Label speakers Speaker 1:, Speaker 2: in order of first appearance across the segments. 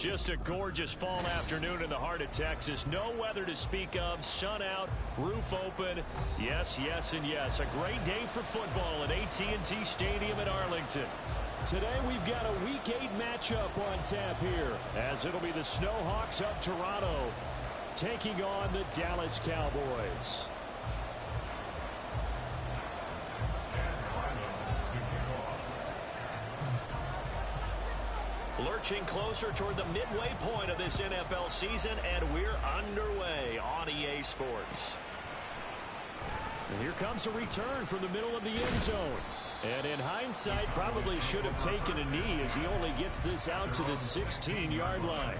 Speaker 1: Just a gorgeous fall afternoon in the heart of Texas. No weather to speak of. Sun out, roof open. Yes, yes, and yes. A great day for football at AT&T Stadium in Arlington. Today we've got a Week 8 matchup on tap here, as it'll be the Snowhawks of Toronto taking on the Dallas Cowboys. Lurching closer toward the midway point of this NFL season, and we're underway on EA Sports. And here comes a return from the middle of the end zone. And in hindsight, probably should have taken a knee as he only gets this out to the 16-yard line.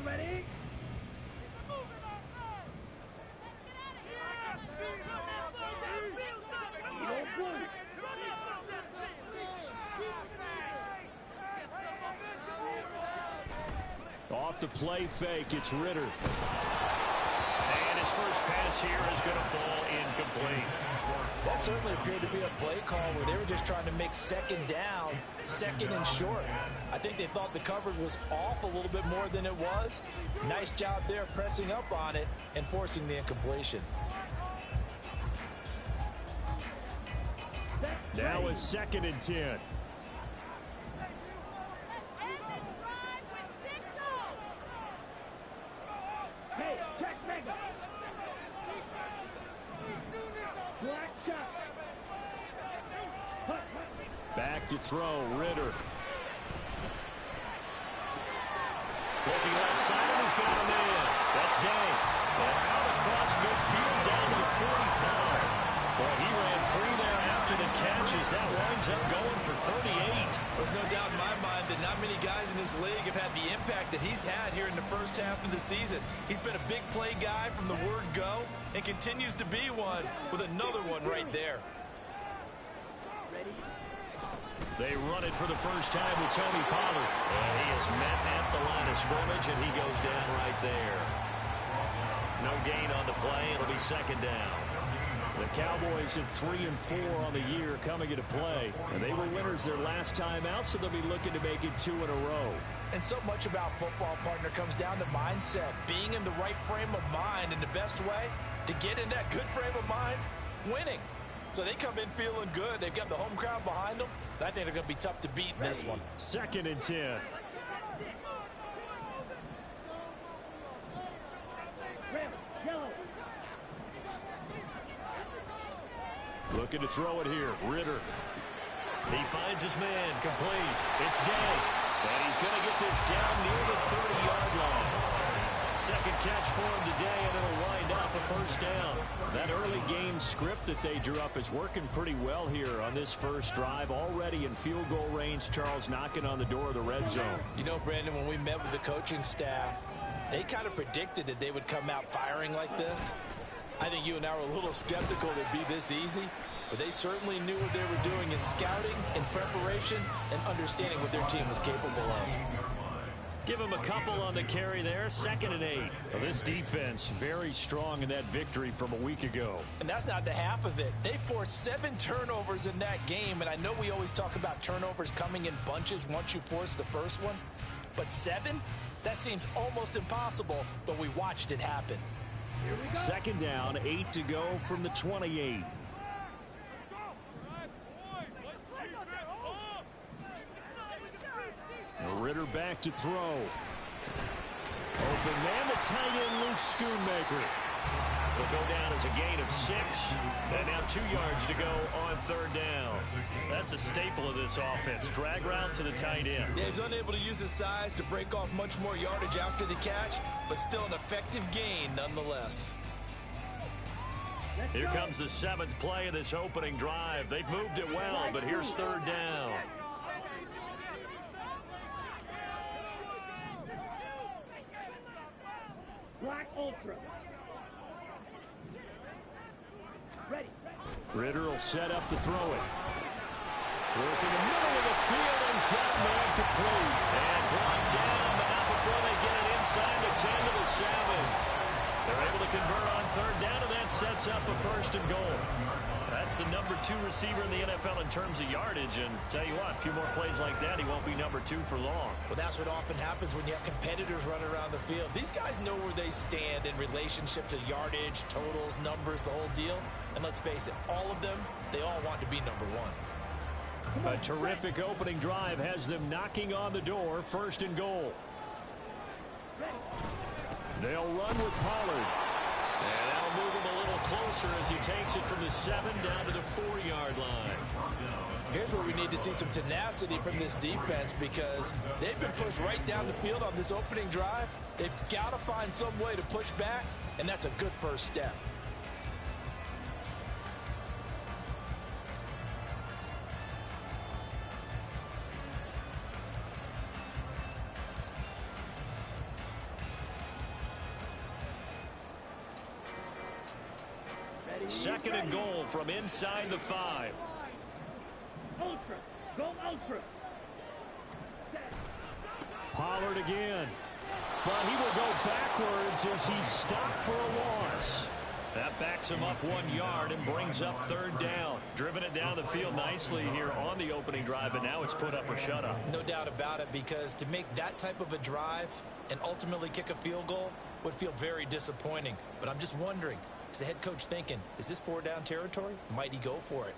Speaker 2: Ready?
Speaker 1: Off the play fake, it's Ritter. And his first pass here is going to fall incomplete.
Speaker 3: That certainly appeared to be a play call where they were just trying to make second down, second and short. I think they thought the coverage was off a little bit more than it was. Nice job there pressing up on it and forcing the incompletion.
Speaker 1: Now it's 2nd and 10.
Speaker 2: Hey, check mega. Black shot.
Speaker 1: Back to throw, Ritter. Looking left side, and he's got a man. That's Day. And out across midfield down to the 45. Well, he ran free there after the catches. That winds up going for 38.
Speaker 3: There's no doubt in my mind that not many guys in this league have had the impact that he's had here in the first half of the season. He's been a big play guy from the word go and continues to be one with another one right there.
Speaker 1: They run it for the first time with Tony Pollard. And he is met at the line of scrimmage, and he goes down right there. No gain on the play. It'll be 2nd down. The Cowboys at 3-4 on the year coming into play. And they were winners their last time out, so they'll be looking to make it 2 in a row.
Speaker 3: And so much about football, partner, comes down to mindset. Being in the right frame of mind, and the best way to get in that good frame of mind, winning. So they come in feeling good. They've got the home crowd behind them. I think they're going to be tough to beat in this one.
Speaker 1: 2nd and 10. Looking to throw it here. Ritter. He finds his man. Complete. It's Day. And he's going to get this down near the 30-yard line. Second catch for him today, and it'll wind up a first down. That early game script that they drew up is working pretty well here on this first drive. Already in field goal range, Charles knocking on the door of the red zone.
Speaker 3: You know, Brandon, when we met with the coaching staff, they kind of predicted that they would come out firing like this. I think you and I were a little skeptical that it'd be this easy, but they certainly knew what they were doing in scouting, in preparation, and understanding what their team was capable of.
Speaker 1: Give him a couple on the carry there. 2nd and 8. Well, this defense very strong in that victory from a week ago.
Speaker 3: And that's not the half of it. They forced 7 turnovers in that game, and I know we always talk about turnovers coming in bunches once you force the first one, but 7? That seems almost impossible, but we watched it happen.
Speaker 1: 2nd down, 8 to go from the 28. Ritter back to throw. Open man, the tight end, Luke Schoonmaker. Will go down as a gain of 6. And now 2 yards to go on 3rd down. That's a staple of this offense. Drag route to the tight end.
Speaker 3: Yeah, he's unable to use his size to break off much more yardage after the catch, but still an effective gain nonetheless.
Speaker 1: Here comes the 7th play of this opening drive. They've moved it well, but here's 3rd down.
Speaker 2: Black Ultra.
Speaker 1: Ritter will set up to throw it. Working the middle of the field, and he's got a man complete. And brought down, but not before they get it inside the 10 to the 7. They're able to convert on third down, and that sets up a first and goal. That's the number 2 receiver in the NFL in terms of yardage. And tell you what, a few more plays like that, he won't be number 2 for long.
Speaker 3: Well, that's what often happens when you have competitors running around the field. These guys know where they stand in relationship to yardage, totals, numbers, the whole deal. And let's face it, all of them, they all want to be number 1.
Speaker 1: A terrific opening drive has them knocking on the door, first and goal. They'll run with Pollard. And that'll move him a little closer as he takes it from the 7 down to the 4-yard line.
Speaker 3: Here's where we need to see some tenacity from this defense, because they've been pushed right down the field on this opening drive. They've got to find some way to push back, and that's a good first step.
Speaker 1: Second and goal from inside the 5.
Speaker 2: Ultra. Go ultra.
Speaker 1: Pollard again. But he will go backwards as he's stopped for a loss. That backs him up 1 yard and brings up third down. Driven it down the field nicely here on the opening drive, but now it's put up or shut up.
Speaker 3: No doubt about it, because to make that type of a drive and ultimately kick a field goal would feel very disappointing. But I'm just wondering, is the head coach thinking, is this 4-down territory? Might he go for it?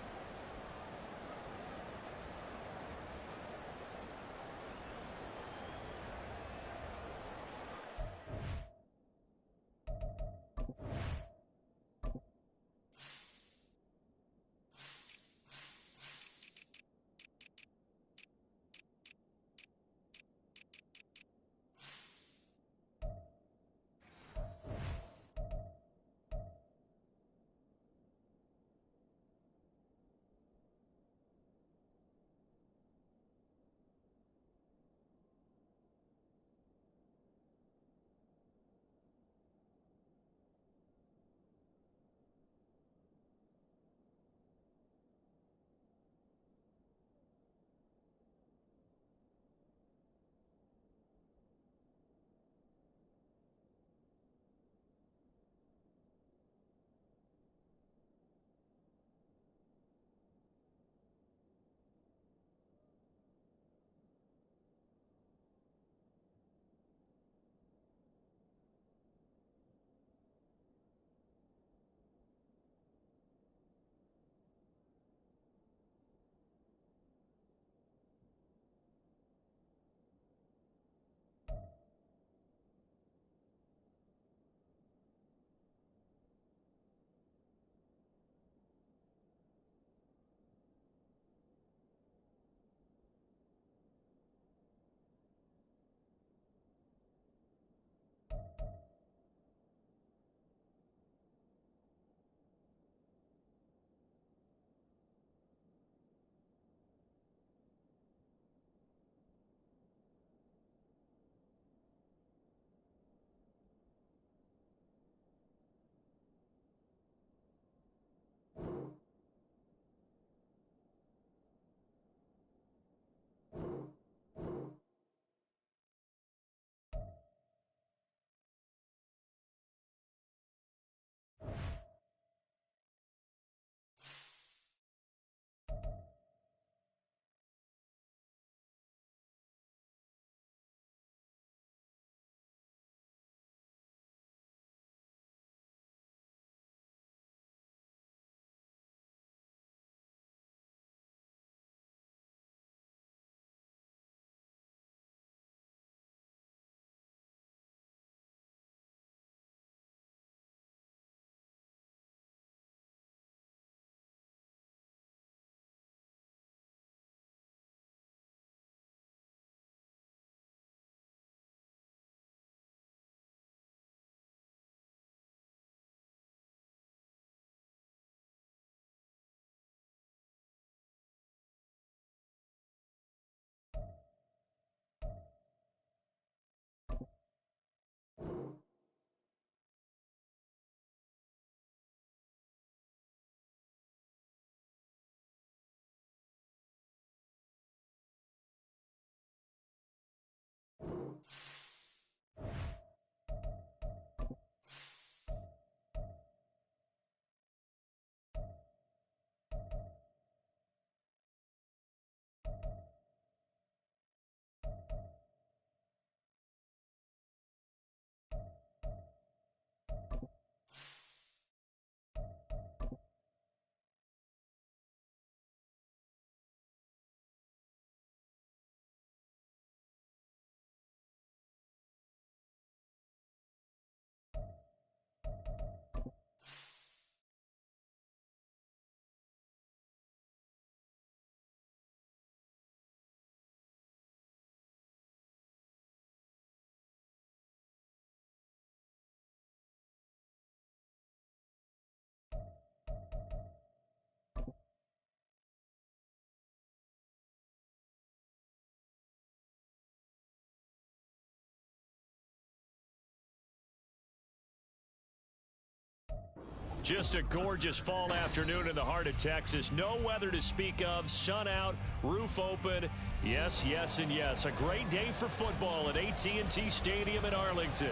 Speaker 1: Just a gorgeous fall afternoon in the heart of Texas. No weather to speak of. Sun out, roof open. Yes, yes, and yes. A great day for football at AT&T Stadium in Arlington.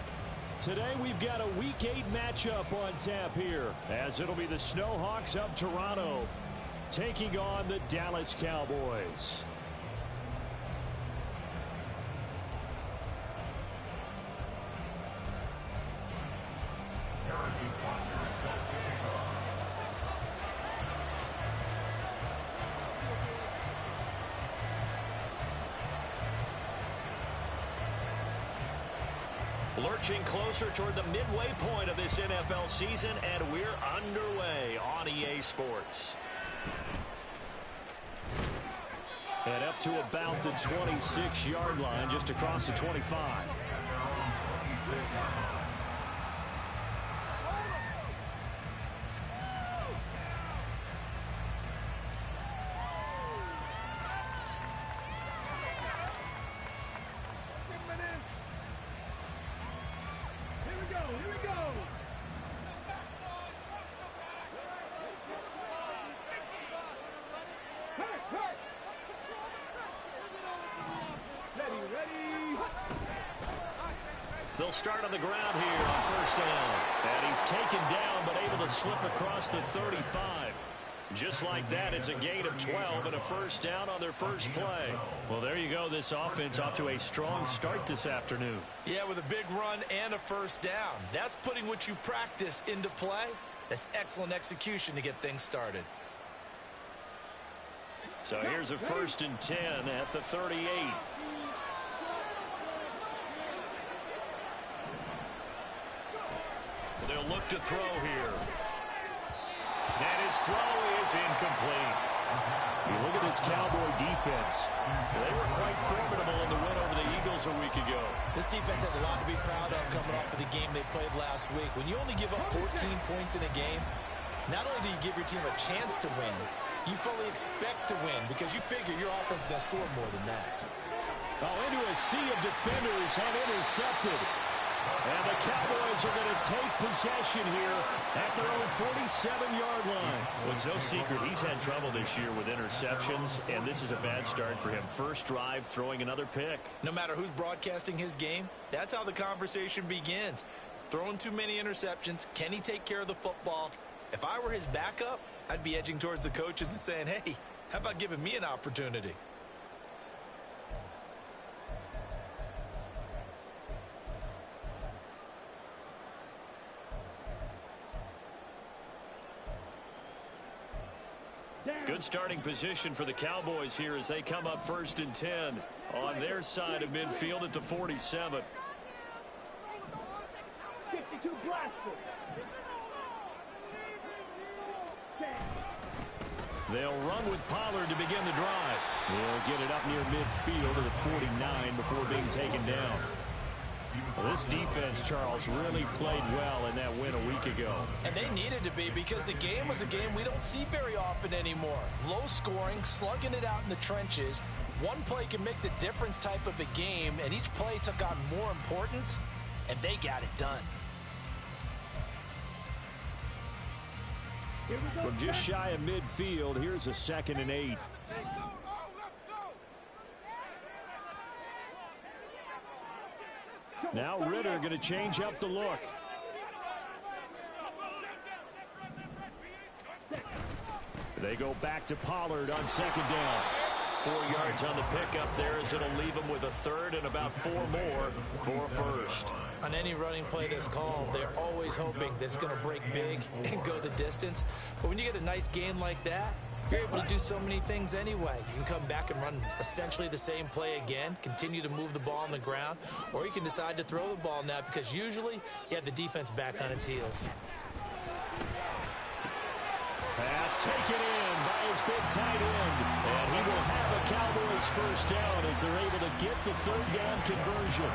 Speaker 1: Today we've got a Week 8 matchup on tap here, as it'll be the Snowhawks of Toronto taking on the Dallas Cowboys. Lurching closer toward the midway point of this NFL season, and we're underway on EA Sports. And up to about the 26-yard line, just across the 25. They'll start on the ground here on first down. And he's taken down, but able to slip across the 35. Just like that, it's a gain of 12 and a first down on their first play. Well, there you go. This offense off to a strong start this afternoon. Yeah, with a big run and a first down. That's putting what you practice into play. That's excellent execution to get things started. So here's a 1st and 10 at the 38. They'll look to throw here. And his throw is incomplete. You look at this Cowboy defense. They were quite formidable in the win over the Eagles a week ago.
Speaker 3: This defense has a lot to be proud of coming off of the game they played last week. When you only give up 14 points in a game, not only do you give your team a chance to win, you fully expect to win because you figure your offense is going to score more than that.
Speaker 1: Oh, into a sea of defenders and intercepted. And the Cowboys are going to take possession here at their own 47-yard line. Well, it's no secret he's had trouble this year with interceptions, and this is a bad start for him. First drive, throwing another pick.
Speaker 3: No matter who's broadcasting his game, that's how the conversation begins. Throwing too many interceptions, can he take care of the football? If I were his backup, I'd be edging towards the coaches and saying, hey, how about giving me an opportunity?
Speaker 1: Good starting position for the Cowboys here as they come up 1st and 10 on their side of midfield at the 47.
Speaker 2: 52 blaster.
Speaker 1: They'll run with Pollard to begin the drive. They'll get it up near midfield to the 49 before being taken down. Well, this defense, Charles, really played well in that win a week ago.
Speaker 3: And they needed to be because the game was a game we don't see very often anymore. Low scoring, slugging it out in the trenches. One play can make the difference type of a game, and each play took on more importance, and they got it done.
Speaker 1: From just shy of midfield, here's a 2nd and 8. Now Ritter going to change up the look. They go back to Pollard on 2nd down. 4 yards on the pickup there as it'll leave them with a 3rd and about 4 more for a 1st.
Speaker 3: On any running play that's called, they're always hoping that it's going to break big and go the distance. But when you get a nice game like that, you're able to do so many things anyway. You can come back and run essentially the same play again, continue to move the ball on the ground, or you can decide to throw the ball now because usually you have the defense back on its heels.
Speaker 1: Pass taken in by his big tight end. And he will have a Cowboys first down as they're able to get the 3rd down conversion.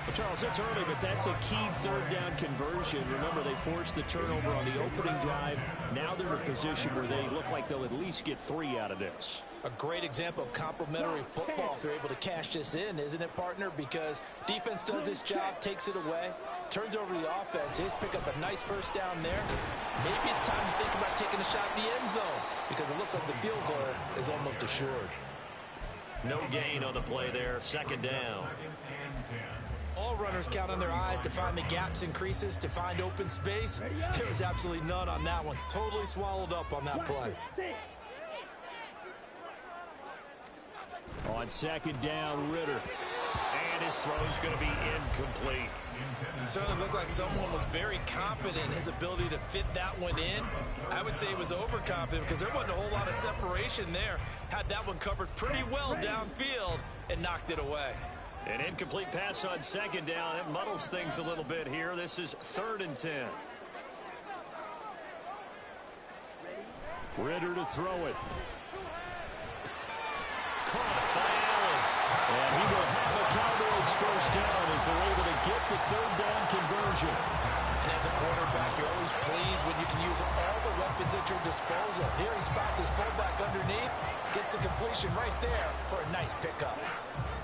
Speaker 1: Well, Charles, it's early, but that's a key 3rd down conversion. Remember, they forced the turnover on the opening drive. Now they're in a position where they look like they'll at least get 3 out of this.
Speaker 3: A great example of complementary football if they're able to cash this in, isn't it, partner? Because defense does this job, takes it away, turns over the offense. They just pick up a nice first down there. Maybe it's time to think about taking a shot at the end zone because it looks like the field goal is almost assured.
Speaker 1: No gain on the play there. Second down.
Speaker 3: All runners count on their eyes to find the gaps and creases, to find open space. There was absolutely none on that one. Totally swallowed up on that play.
Speaker 1: On second down, Ritter. And his throw's going to be incomplete.
Speaker 3: It certainly looked like someone was very confident in his ability to fit that one in. I would say he was overconfident because there wasn't a whole lot of separation there. Had that one covered pretty well downfield and knocked it away.
Speaker 1: An incomplete pass on second down. It muddles things a little bit here. This is 3rd and 10. Ritter to throw it. Caught by Allen. And he will have a Cowboys first down as they're able to get the 3rd down conversion.
Speaker 3: And as a quarterback, you're always pleased when you can use all the weapons at your disposal. Here he spots his fullback underneath, gets the completion right there for a nice pickup.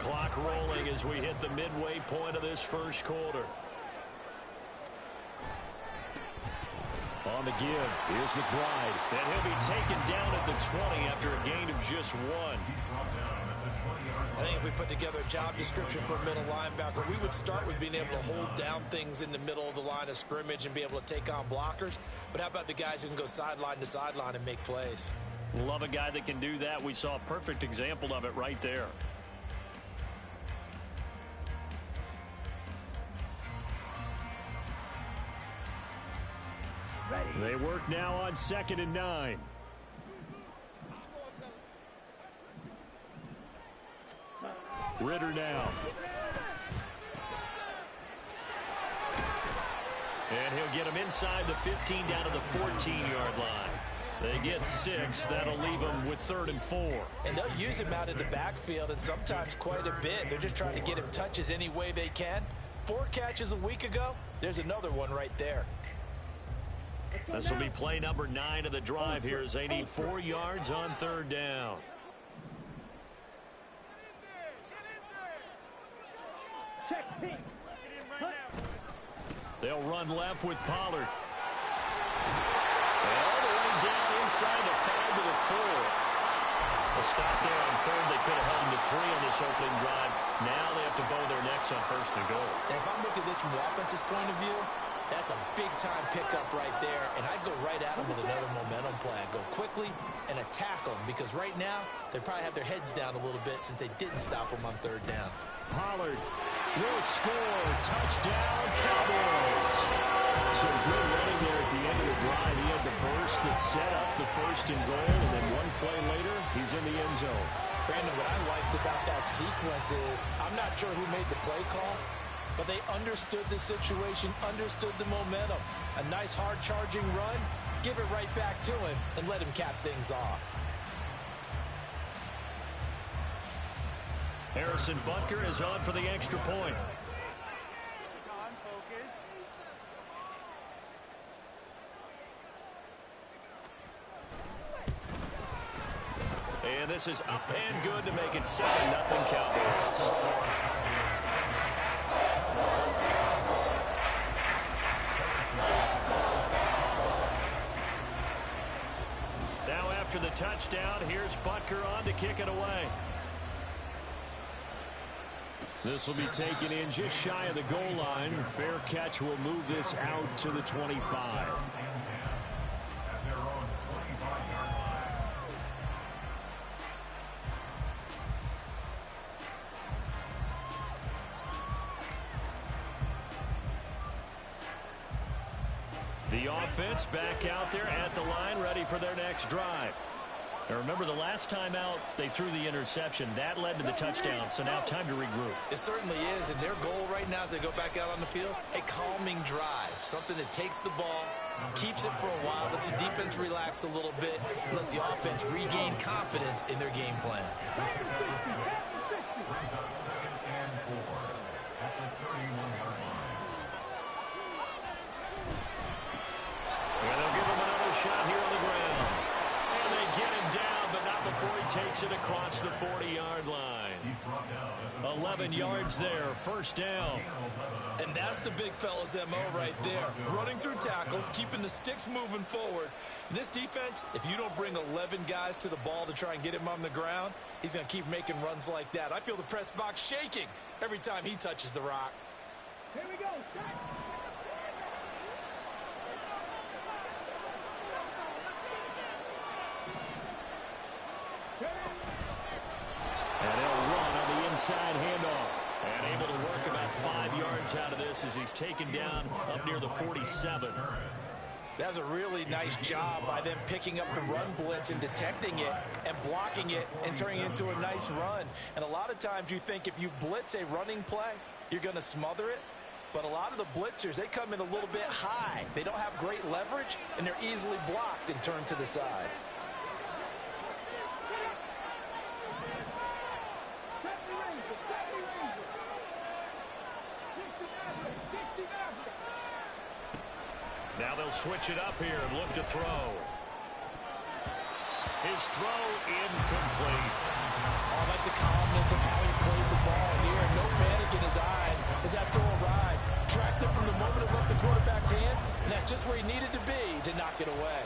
Speaker 1: Clock rolling as we hit the midway point of this first quarter. On the give, here's McBride. And he'll be taken down at the 20 after a gain of just 1.
Speaker 3: I think if we put together a job description for a middle linebacker, we would start with being able to hold down things in the middle of the line of scrimmage and be able to take on blockers. But how about the guys who can go sideline to sideline and make plays?
Speaker 1: Love a guy that can do that. We saw a perfect example of it right there. They work now on 2nd and 9. Ritter now. And he'll get him inside the 15 down to the 14-yard line. They get 6. That'll leave them with 3rd and 4.
Speaker 3: And they'll use him out in the backfield and sometimes quite a bit. They're just trying to get him touches any way they can. 4 catches a week ago. There's another one right there.
Speaker 1: This will be play number 9 of the drive here as they need 4 yards on 3rd down. They'll run left with Pollard. And all the way down inside the 5 to the 4. A stop there on 3rd. They could have held him to 3 on this opening drive. Now they have to bow their necks on 1st and goal.
Speaker 3: And if I'm looking at this from the offense's point of view, that's a big-time pickup right there, and I'd go right at him with another momentum play. I'd go quickly and attack them because right now they probably have their heads down a little bit since they didn't stop them on 3rd down.
Speaker 1: Pollard will score. Touchdown, Cowboys. So good running there at the end of the drive. He had the burst that set up the 1st and goal, and then one play later, he's in the end zone.
Speaker 3: Brandon, what I liked about that sequence is I'm not sure who made the play call, but they understood the situation, understood the momentum. A nice hard-charging run, give it right back to him, and let him cap things off.
Speaker 1: Harrison Butker is on for the extra point. And this is up and good to make it 7-0 Cowboys. Now after the touchdown, here's Butker on to kick it away. This will be taken in just shy of the goal line. Fair catch will move this out to the 25. The offense back out there at the line, ready for their next drive. Now remember, the last time out, they threw the interception. That led to the touchdown, so now time to regroup.
Speaker 3: It certainly is, and their goal right now as they go back out on the field, a calming drive, something that takes the ball, keeps it for a while, lets the defense relax a little bit, lets the offense regain confidence in their game plan. And they'll give him another shot here on the ground. And they get him down, but not before he
Speaker 1: takes it across the 40-yard line. 11 yards there, first down.
Speaker 3: And that's the big fella's MO right there. Running through tackles, keeping the sticks moving forward. This defense, if you don't bring 11 guys to the ball to try and get him on the ground, he's going to keep making runs like that. I feel the press box shaking every time he touches the rock.
Speaker 2: Here we go.
Speaker 1: And he'll run on the inside handoff. And able to work about 5 yards out of this as he's taken down up near the 47.
Speaker 3: That's a really nice job by them picking up the run blitz and detecting it and blocking it and turning it into a nice run. And a lot of times you think if you blitz a running play, you're going to smother it. But a lot of the blitzers, they come in a little bit high. They don't have great leverage, and they're easily blocked and turned to the side.
Speaker 1: Now they'll switch it up here and look to throw. His throw incomplete.
Speaker 3: I like the calmness of how he played the ball here. No panic in his eyes as that throw arrived. Tracked it from the moment it left the quarterback's hand, and that's just where he needed to be to knock it away.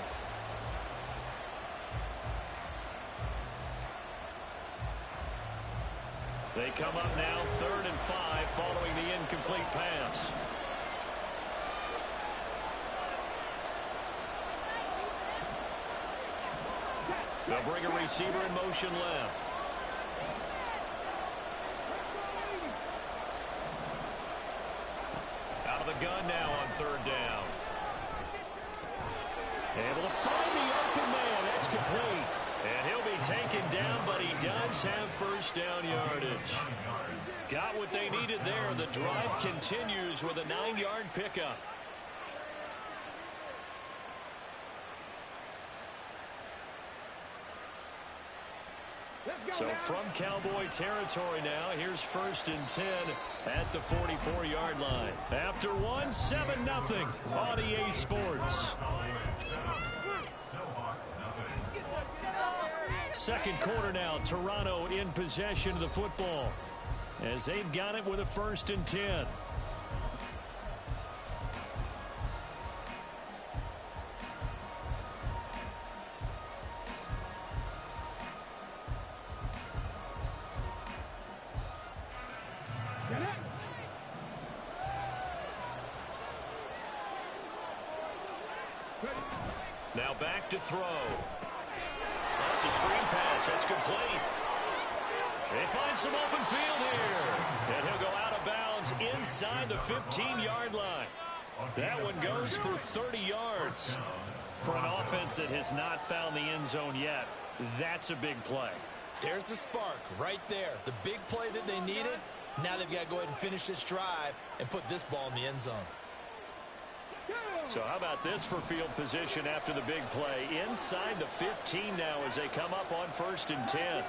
Speaker 1: They come up now 3rd and 5 following the incomplete pass. They'll bring a receiver in motion left. Out of the gun now on 3rd down. Able to find the open man. That's complete. And he'll be taken down, but he does have first down yardage. Got what they needed there. The drive continues with a 9-yard pickup. So from Cowboy territory now, here's 1st and 10 at the 44-yard line. After 7-0 on EA Sports. Second quarter now, Toronto in possession of the football as they've got it with a 1st and 10. Now back to throw. That's a screen pass. That's complete. They find some open field here. And he'll go out of bounds inside the 15-yard line. That one goes for 30 yards. For an offense that has not found the end zone yet, that's a big play.
Speaker 3: There's the spark right there. The big play that they needed. Now they've got to go ahead and finish this drive and put this ball in the end zone.
Speaker 1: So how about this for field position after the big play? Inside the 15 now as they come up on 1st and 10.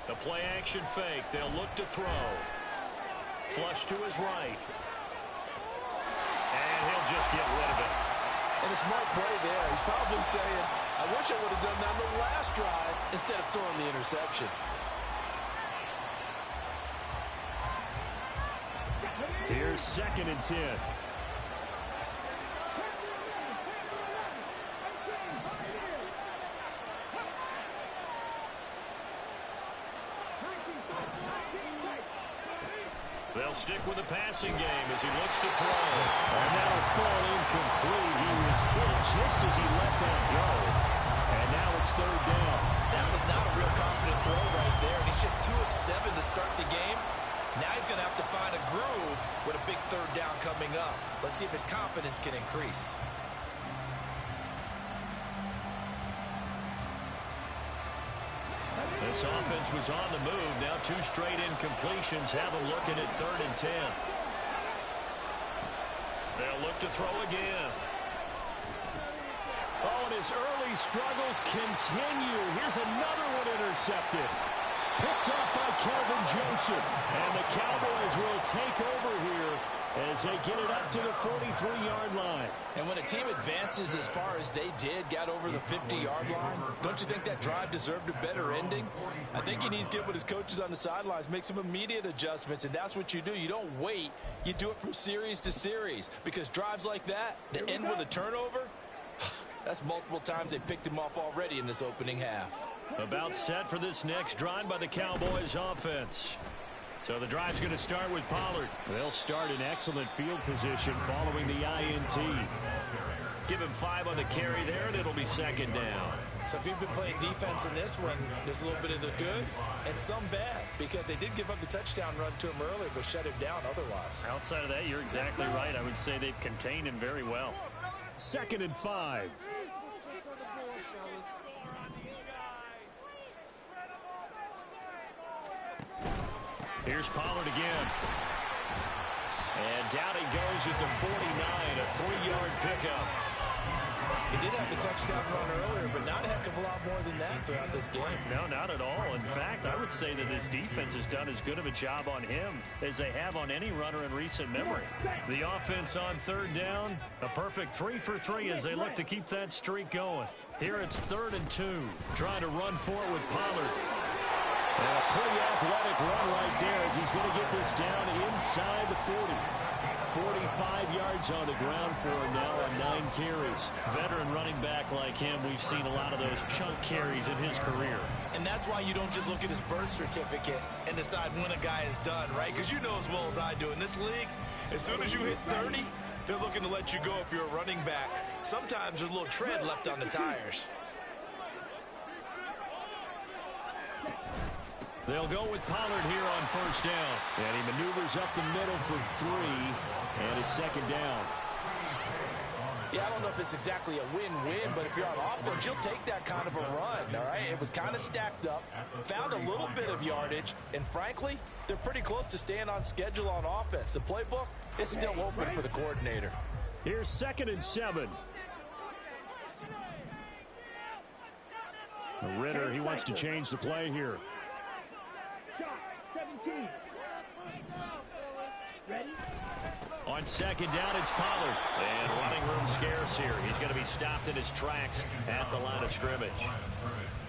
Speaker 1: The play action fake. They'll look to throw. Flush to his right. And he'll just get rid of it.
Speaker 3: And a smart play there. He's probably saying, I wish I would have done that on the last drive instead of throwing the interception.
Speaker 1: Here's 2nd and 10. They'll stick with the passing game as he looks to throw. And that'll fall incomplete. He was hit just as he let that go. And now it's 3rd down.
Speaker 3: That was not a real confident throw right there. And he's just 2 of 7 to start the game. Now he's going to have to find a groove with a big 3rd down coming up. Let's see if his confidence can increase.
Speaker 1: This offense was on the move. Now 2 straight incompletions have them looking at 3rd and 10. They'll look to throw again. Oh, and his early struggles continue. Here's another one intercepted. picked up by Kelvin Joseph. And the Cowboys will take over here as they get it up to the 43-yard line.
Speaker 3: And when a team advances as far as they did, got over the 50-yard line, don't you think that drive deserved a better ending? I think he needs to get with his coaches on the sidelines, make some immediate adjustments, and that's what you do. You don't wait. You do it from series to series, because drives like that end with a turnover, that's multiple times they picked him off already in this opening half.
Speaker 1: About set for this next drive by the Cowboys offense. So the drive's going to start with Pollard. They'll start in excellent field position following the INT. Give him 5 on the carry there, and it'll be second down.
Speaker 3: So if you've been playing defense in this one, there's a little bit of the good and some bad, because they did give up the touchdown run to him earlier, but shut him down otherwise.
Speaker 4: Outside of that, you're exactly right. I would say they've contained him very well.
Speaker 1: 2nd and 5. Here's Pollard again. And down he goes at the 49, a 3-yard pickup.
Speaker 3: He did have the touchdown run earlier, but not a heck of a lot more than that throughout this game.
Speaker 4: No, not at all. In fact, I would say that this defense has done as good of a job on him as they have on any runner in recent memory.
Speaker 1: The offense on 3rd down, a perfect 3 for 3 as they look to keep that streak going. Here it's 3rd and 2, trying to run for it with Pollard. And a pretty athletic run right there as he's going to get this down inside the 40. 45 yards on the ground for him now on 9 carries.
Speaker 4: Veteran running back like him, we've seen a lot of those chunk carries in his career.
Speaker 3: And that's why you don't just look at his birth certificate and decide when a guy is done, right? Because you know as well as I do, in this league, as soon as you hit 30, they're looking to let you go if you're a running back. Sometimes there's a little tread left on the tires.
Speaker 1: They'll go with Pollard here on 1st down. And he maneuvers up the middle for 3, and it's 2nd down.
Speaker 3: Yeah, I don't know if it's exactly a win-win, but if you're on offense, you'll take that kind of a run, all right? It was kind of stacked up, found a little bit of yardage, and frankly, they're pretty close to staying on schedule on offense. The playbook is still open for the coordinator.
Speaker 1: Here's 2nd and 7. Ritter, he wants to change the play here.
Speaker 2: 17. Ready?
Speaker 1: On 2nd down, it's Pollard. And running room scarce here. He's going to be stopped in his tracks at the line of scrimmage.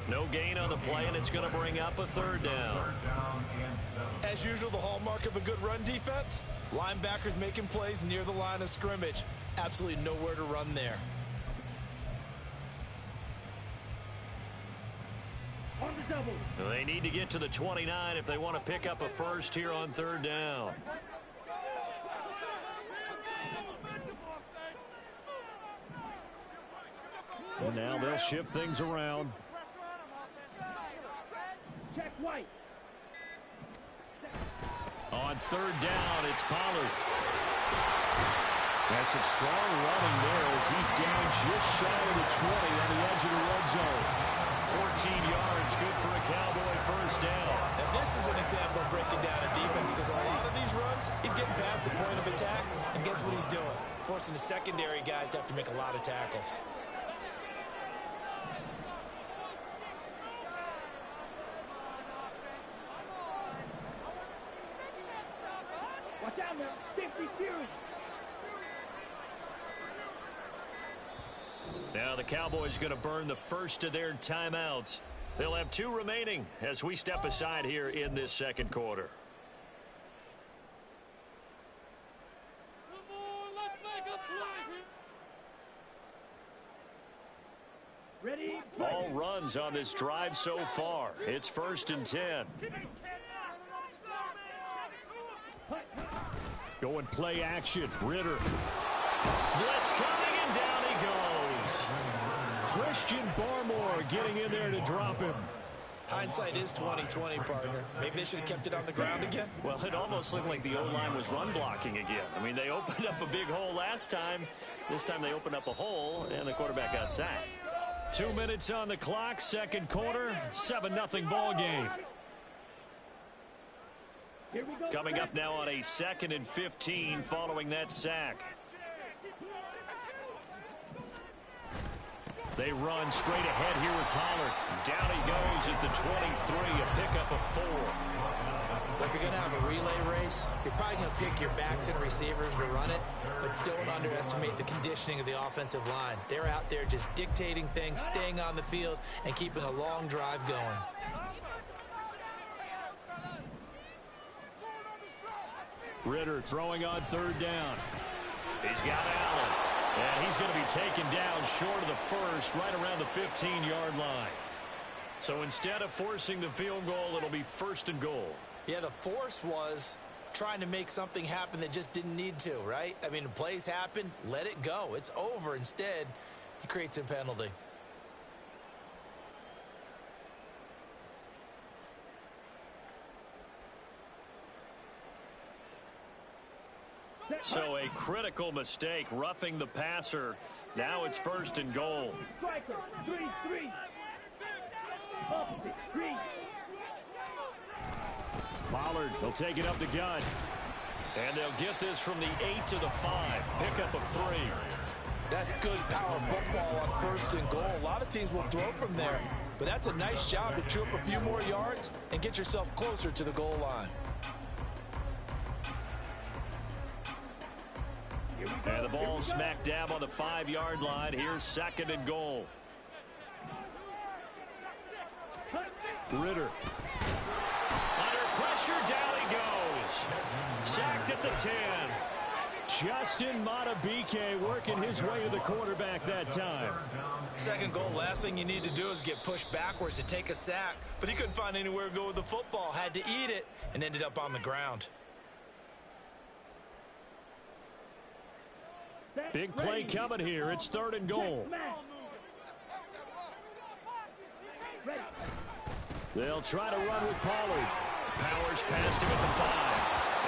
Speaker 1: No gain on the play, and it's going to bring up a 3rd down.
Speaker 3: As usual, the hallmark of a good run defense, linebackers making plays near the line of scrimmage. Absolutely nowhere to run there.
Speaker 2: On the double.
Speaker 1: They need to get to the 29 if they want to pick up a first here on 3rd down. And now they'll shift things around.
Speaker 2: Check White.
Speaker 1: On 3rd down, it's Pollard. That's some strong running there as he's down just shy of the 20 on the edge of the red zone. 14 yards, good for a Cowboy 1st down.
Speaker 3: And this is an example of breaking down a defense, because a lot of these runs, he's getting past the point of attack, and guess what he's doing? Forcing the secondary guys to have to make a lot of tackles.
Speaker 2: Watch out now. 50 series.
Speaker 1: Now the Cowboys going to burn the first of their timeouts. They'll have 2 remaining as we step aside here in this 2nd quarter.
Speaker 2: Come on, let's make a play. Ready?
Speaker 1: All runs on this drive so far. It's 1st and 10. Going play action. Ritter. Blitz coming, and down he goes. Christian Barmore getting in there to drop him.
Speaker 3: Hindsight is 20/20, partner. Maybe they should have kept it on the ground again.
Speaker 1: Well, it almost looked like the O-line was run blocking again. I mean, they opened up a big hole last time. This time they opened up a hole, and the quarterback got sacked. 2 minutes on the clock, 2nd quarter, 7-0 ball game.
Speaker 2: Here we go.
Speaker 1: Coming up now on a 2nd and 15 following that sack. They run straight ahead here with Pollard. Down he goes at the 23, a pickup of 4.
Speaker 3: But if you're going to have a relay race, you're probably going to pick your backs and receivers to run it, but don't underestimate the conditioning of the offensive line. They're out there just dictating things, staying on the field, and keeping a long drive going.
Speaker 1: Ritter throwing on 3rd down. He's got Allen. And he's going to be taken down short of the first, right around the 15-yard line. So instead of forcing the field goal, it'll be 1st and goal.
Speaker 3: Yeah, the force was trying to make something happen that just didn't need to, right? I mean, plays happen, let it go. It's over. Instead, he creates a penalty.
Speaker 1: So a critical mistake, roughing the passer. Now it's 1st and goal.
Speaker 2: Striker, 3-3. Opposite, 3.
Speaker 1: Pollard, he'll take it up the gut. And they'll get this from the 8 to the 5. Pickup of 3.
Speaker 3: That's good power football on 1st and goal. A lot of teams will throw from there, but that's a nice job to chew up a few more yards and get yourself closer to the goal line.
Speaker 1: And the ball smack dab on the 5-yard line. Here's 2nd and goal. Ritter. Under pressure, down he goes. Sacked at the 10. Justin Matabike working his way to the quarterback that time.
Speaker 3: 2nd goal, last thing you need to do is get pushed backwards to take a sack. But he couldn't find anywhere to go with the football. Had to eat it and ended up on the ground.
Speaker 1: Big play coming here. It's 3rd and goal. They'll try to run with Pollard. Powers past him at the 5.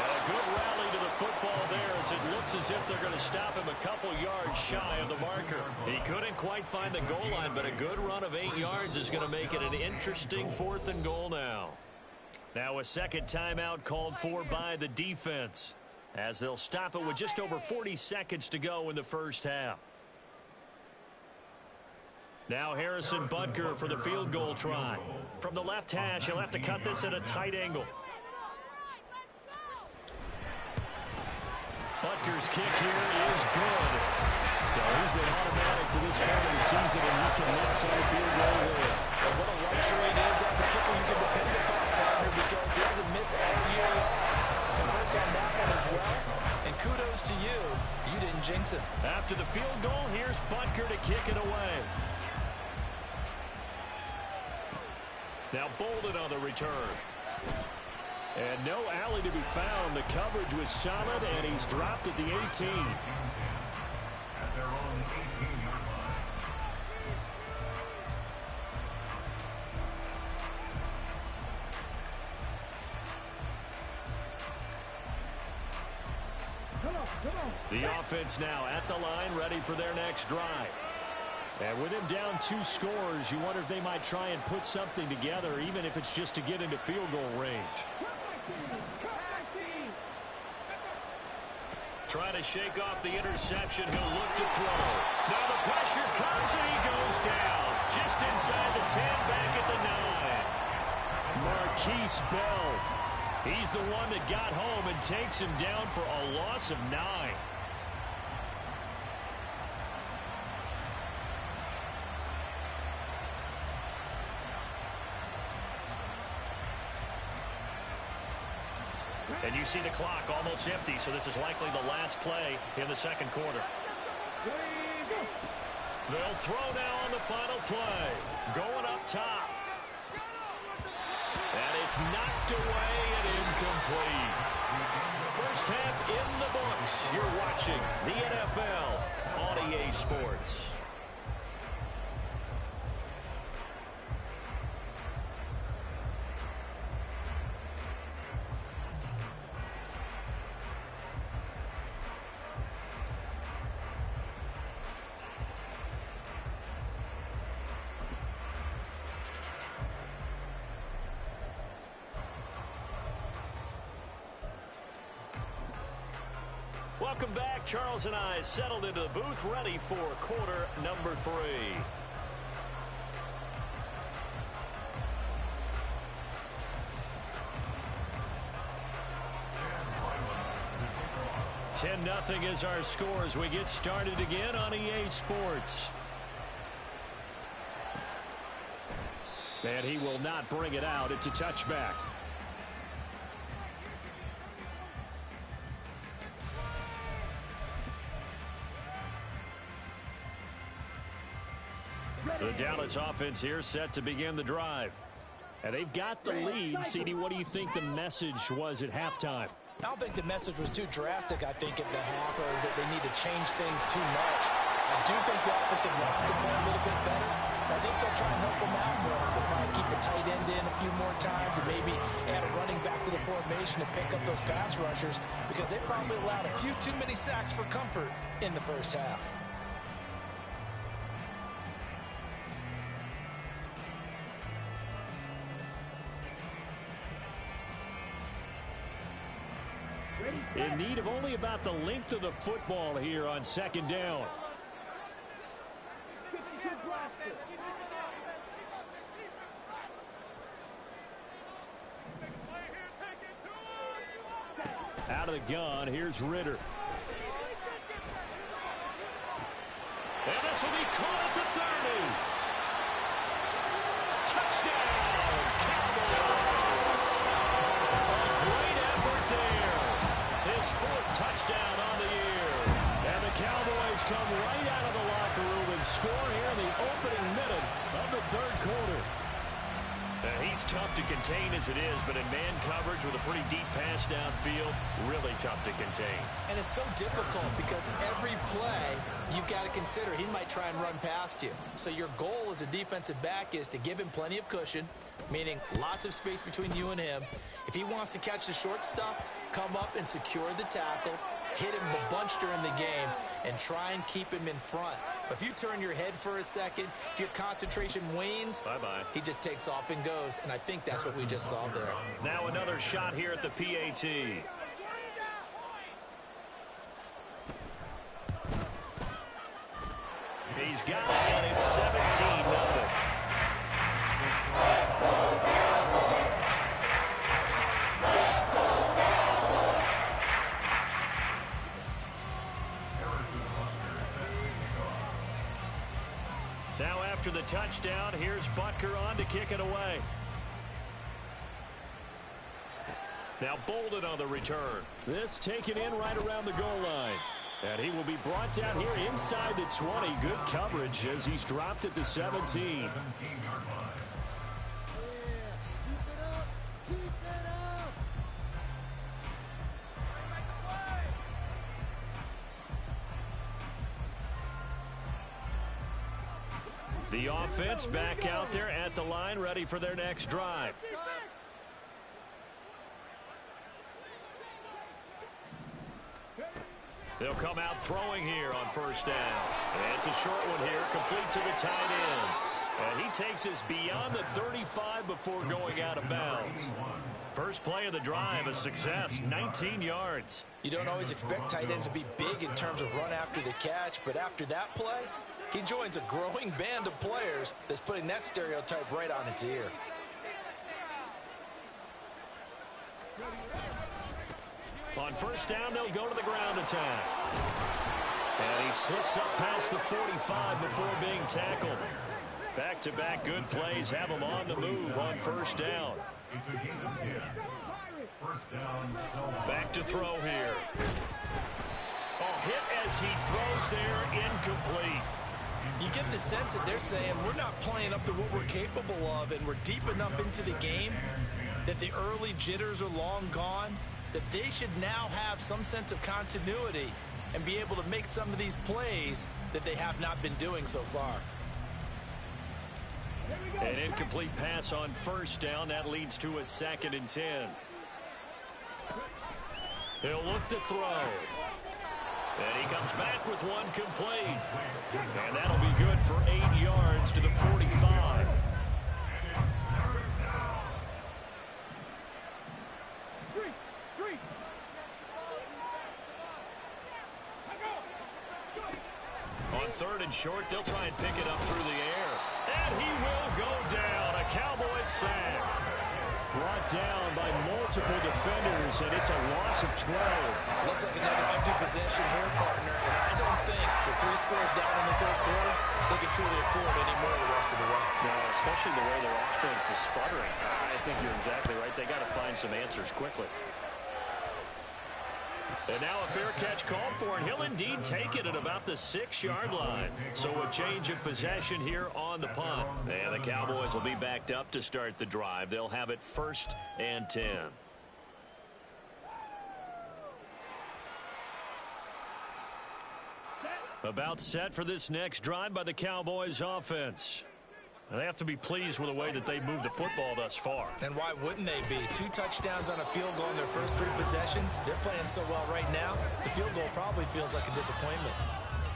Speaker 1: And a good rally to the football there as it looks as if they're going to stop him a couple yards shy of the marker. He couldn't quite find the goal line, but a good run of 8 yards is going to make it an interesting 4th and goal now. Now a second timeout called for by the defense, as they'll stop it with just over 40 seconds to go in the first half. Now Harrison Butker for the field goal try. From the left hash, he'll have to cut this at a tight angle. Butker's kick here is good. So he's been automatic to this point of the season, and he connects on the field goal here.
Speaker 3: And what a luxury it is to have a kicker you can depend upon, partner, because he hasn't missed all year long. Converts on that one as well. And kudos to you. You didn't jinx him.
Speaker 1: After the field goal, here's Butker to kick it away. Now Bolden on the return. And no alley to be found. The coverage was solid, and he's dropped at the 18.
Speaker 5: At their own 18-yard line.
Speaker 1: The offense now at the line, ready for their next drive. And with him down 2 scores, you wonder if they might try and put something together, even if it's just to get into field goal range. Trying to shake off the interception. He'll look to throw. Now the pressure comes, and he goes down. Just inside the 10, back at the 9. Marquise Bell. He's the one that got home and takes him down for a loss of 9. And you see the clock almost empty, so this is likely the last play in the second quarter. They'll throw now on the final play. Going up top. And it's knocked away and incomplete. First half in the books. You're watching the NFL on EA Sports. Welcome back. Charles and I settled into the booth, ready for quarter number 3. 10-0 is our score as we get started again on EA Sports. And he will not bring it out. It's a touchback. The Dallas offense here set to begin the drive. And they've got the lead. CD, what do you think the message was at halftime?
Speaker 3: I don't think the message was too drastic, I think, at the half, or that they need to change things too much. I do think the offensive line could play a little bit better. I think they'll try and help them out more. They'll probably keep a tight end in a few more times and maybe add a running back to the formation to pick up those pass rushers because they probably allowed a few too many sacks for comfort in the first half.
Speaker 1: In need of only about the length of the football here on second down. Out of the gun, here's Ritter. And this will be caught at the 30. Touchdown, Cowboys! A great effort there. His fourth touchdown on the year. And the Cowboys come right out of the locker room and score here in the opening minute of the third quarter. He's tough to contain as it is, but in man coverage with a pretty deep pass downfield, really tough to contain.
Speaker 3: And it's so difficult because every play you've got to consider he might try and run past you. So your goal as a defensive back is to give him plenty of cushion, meaning lots of space between you and him. If he wants to catch the short stuff, come up and secure the tackle, hit him a bunch during the game, and try and keep him in front. But if you turn your head for a second, if your concentration wanes,
Speaker 1: bye-bye,
Speaker 3: he just takes off and goes. And I think that's what we just saw there.
Speaker 1: Now another shot here at the PAT. He's got it, and it's 17-0. Now after the touchdown, here's Butker on to kick it away. Now Bolden on the return. This taken in right around the goal line. And he will be brought down here inside the 20. Good coverage as he's dropped at the 17. The offense back out there at the line, ready for their next drive. They'll come out throwing here on first down. And it's a short one here, complete to the tight end. And he takes us beyond the 35 before going out of bounds. First play of the drive, a success, 19 yards.
Speaker 3: You don't always expect tight ends to be big in terms of run after the catch, but after that play, he joins a growing band of players that's putting that stereotype right on its ear.
Speaker 1: On first down, they'll go to the ground attack. And he slips up past the 45 before being tackled. Back-to-back good plays have him on the move on first down. Back to throw here. Oh, hit as he throws there, incomplete.
Speaker 3: You get the sense that they're saying we're not playing up to what we're capable of, and we're deep enough into the game that the early jitters are long gone, that they should now have some sense of continuity and be able to make some of these plays that they have not been doing so far.
Speaker 1: An incomplete pass on first down. That leads to a 2nd and 10. He'll look to throw. And he comes back with one complete. And that'll be good for 8 yards to the 45. On 3rd and short, they'll try and pick it up through the air. And he will go down. A Cowboys sack. Brought down by multiple defenders, and it's a loss of 12.
Speaker 3: Looks like another empty possession here, partner, and I don't think with 3 scores down in the third quarter, they can truly afford any more the rest of the way.
Speaker 4: No, especially the way their offense is sputtering. I think you're exactly right. They got to find some answers quickly. And now a fair catch called for, and he'll indeed take it at about the 6-yard line. So a change of possession here on the punt. And the Cowboys will be backed up to start the drive. They'll have it 1st and 10. About set for this next drive by the Cowboys offense. And they have to be pleased with the way that they moved the football thus far.
Speaker 3: And why wouldn't they be? 2 touchdowns on a field goal in their first 3 possessions. They're playing so well right now, the field goal probably feels like a disappointment.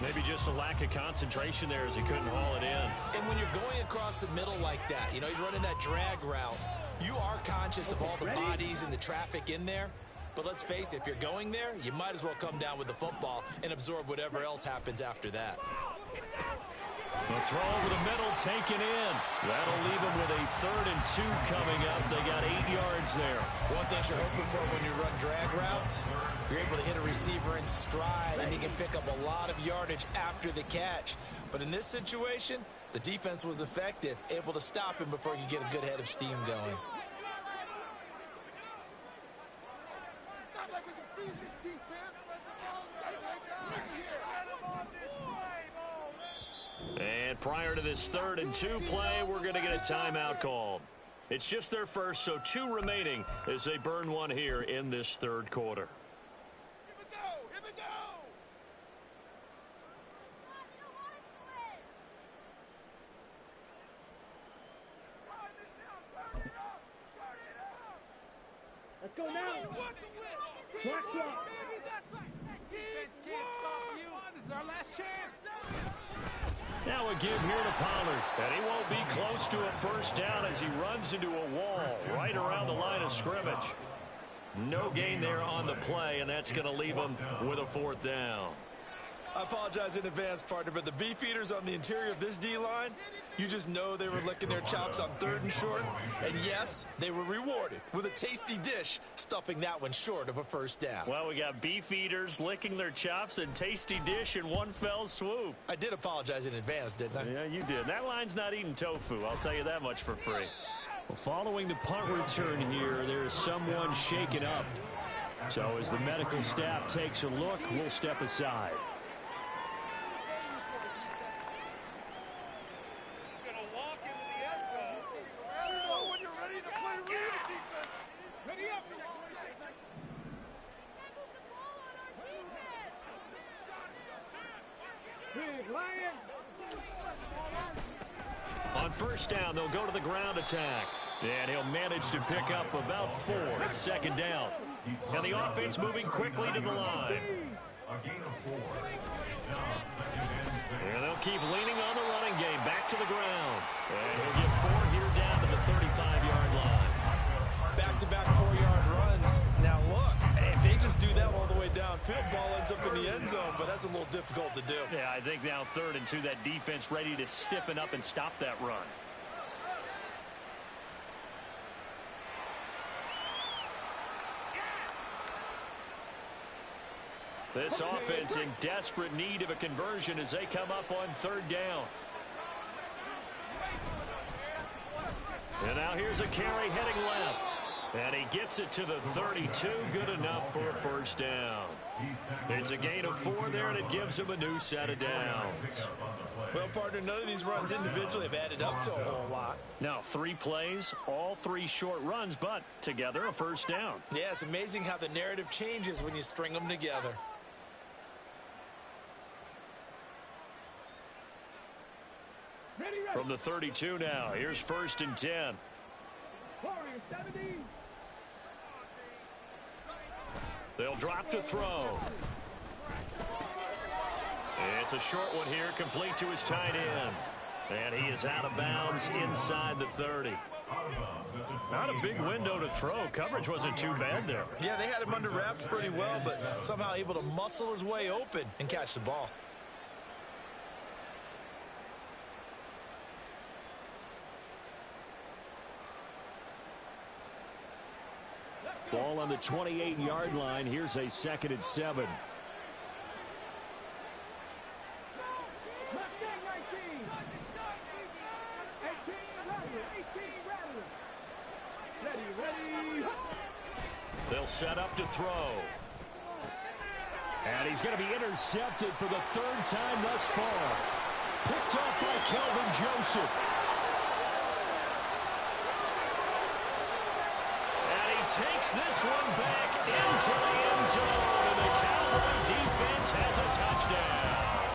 Speaker 4: Maybe just a lack of concentration there as he couldn't haul it in.
Speaker 3: And when you're going across the middle like that, you know, he's running that drag route, you are conscious of all the bodies and the traffic in there. But let's face it, if you're going there, you might as well come down with the football and absorb whatever else happens after that.
Speaker 1: The throw over the middle, taken in. That'll leave them with a 3rd and 2 coming up. They got 8 yards there.
Speaker 3: One thing you're hoping for when you run drag routes, you're able to hit a receiver in stride, and he can pick up a lot of yardage after the catch. But in this situation, the defense was effective, able to stop him before he could get a good head of steam going.
Speaker 1: And prior to this 3rd and 2 play, we're going to get a timeout called. It's just their first, so 2 remaining as they burn one here in this 3rd quarter.
Speaker 2: Here we go! Here we go! Let's go now! Clock stop! Defense can't stop you! This is our last chance!
Speaker 1: Now a give here to Pollard, and he won't be close to a first down as he runs into a wall right around the line of scrimmage. No gain there on the play, and that's going to leave him with a 4th down.
Speaker 3: I apologize in advance, partner, but the beef eaters on the interior of this D-line, you just know they were licking their chops on 3rd and short. And yes, they were rewarded with a tasty dish, stuffing that one short of a first down.
Speaker 4: Well, we got beef eaters licking their chops and tasty dish in one fell swoop.
Speaker 3: I did apologize in advance, didn't I?
Speaker 4: Yeah, you did. That line's not eating tofu. I'll tell you that much for free.
Speaker 1: Well, following the punt return here, there's someone shaken up. So as the medical staff takes a look, we'll step aside. On first down, they'll go to the ground attack. And he'll manage to pick up about 4. It's 2nd down. And the offense moving quickly to the line.
Speaker 5: A gain of 4. It's now 2nd and 6.
Speaker 1: And they'll keep leaning on the running game back to the ground. And he'll get 4 here down to the 35-yard line.
Speaker 3: Back-to-back 4-yard runs. Now look, if they just do that all the way downfield, ball ends up in the end zone, but that's a little difficult to do.
Speaker 4: Yeah, I think now 3rd and 2, that defense ready to stiffen up and stop that run.
Speaker 1: This offense in desperate need of a conversion as they come up on 3rd down. And now here's a carry heading left. And he gets it to the 32. Good enough for a first down. It's a gain of 4 there, and it gives him a new set of downs.
Speaker 3: Well, partner, none of these runs individually have added up to a whole lot.
Speaker 4: Now 3 plays, all 3 short runs, but together a first down.
Speaker 3: Yeah, it's amazing how the narrative changes when you string them together.
Speaker 1: From the 32 now, here's 1st and 10. They'll drop to throw. It's a short one here, complete to his tight end. And he is out of bounds inside the 30. Not a big window to throw. Coverage wasn't too bad there.
Speaker 3: Yeah, they had him under wraps pretty well, but somehow able to muscle his way open and catch the ball.
Speaker 1: Ball on the 28-yard line. Here's a 2nd and 7.
Speaker 4: They'll set up to throw.
Speaker 1: And he's going to be intercepted for the 3rd time thus far. Picked up by Kelvin Joseph.
Speaker 4: And he takes this one back into the end zone. And the Cowboy defense has a touchdown.